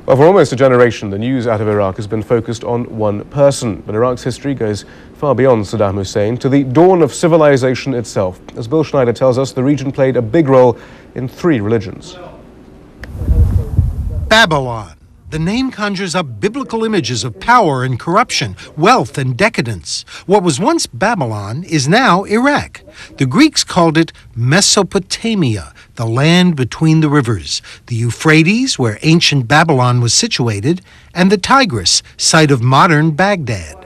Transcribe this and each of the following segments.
Well, for almost a generation, the news out of Iraq has been focused on one person. But Iraq's history goes far beyond Saddam Hussein to the dawn of civilization itself. As Bill Schneider tells us, the region played a big role in 3 religions. Babylon. The name conjures up biblical images of power and corruption, wealth and decadence. What was once Babylon is now Iraq. The Greeks called it Mesopotamia, the land between the rivers, the Euphrates, where ancient Babylon was situated, and the Tigris, site of modern Baghdad.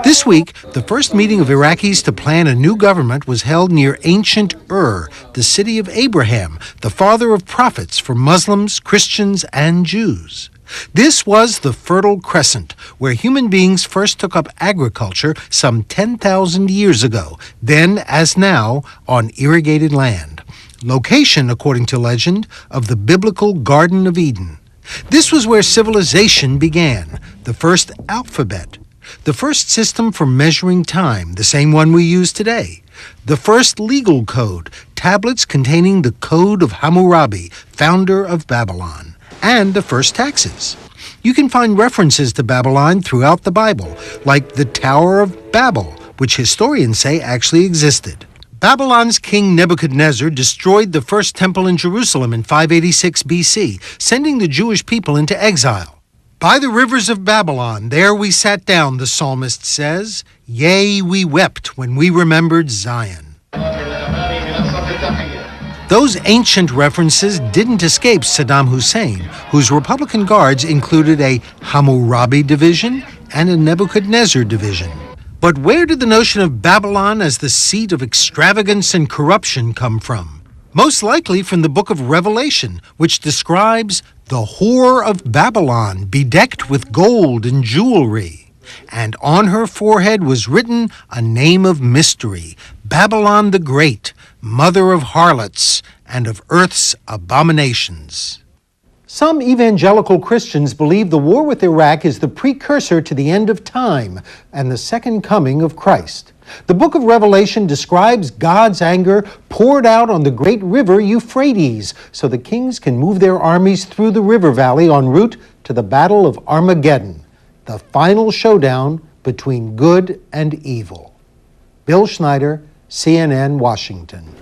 This week, the first meeting of Iraqis to plan a new government was held near ancient Ur, the city of Abraham, the father of prophets for Muslims, Christians, and Jews. This was the Fertile Crescent, where human beings first took up agriculture some 10,000 years ago, then, as now, on irrigated land. Location, according to legend, of the biblical Garden of Eden. This was where civilization began, the first alphabet, the first system for measuring time, the same one we use today, the first legal code, tablets containing the Code of Hammurabi, founder of Babylon, and the first taxes. You can find references to Babylon throughout the Bible, like the Tower of Babel, which historians say actually existed. Babylon's king Nebuchadnezzar destroyed the first temple in Jerusalem in 586 BC, sending the Jewish people into exile. By the rivers of Babylon, there we sat down, the psalmist says. Yea, we wept when we remembered Zion. Those ancient references didn't escape Saddam Hussein, whose Republican Guards included a Hammurabi division and a Nebuchadnezzar division. But where did the notion of Babylon as the seat of extravagance and corruption come from? Most likely from the book of Revelation, which describes the whore of Babylon bedecked with gold and jewelry. And on her forehead was written a name of mystery, Babylon the Great, mother of harlots and of earth's abominations. Some evangelical Christians believe the war with Iraq is the precursor to the end of time and the second coming of Christ. The book of Revelation describes God's anger poured out on the great river Euphrates so the kings can move their armies through the river valley en route to the Battle of Armageddon, the final showdown between good and evil. Bill Schneider, CNN, Washington.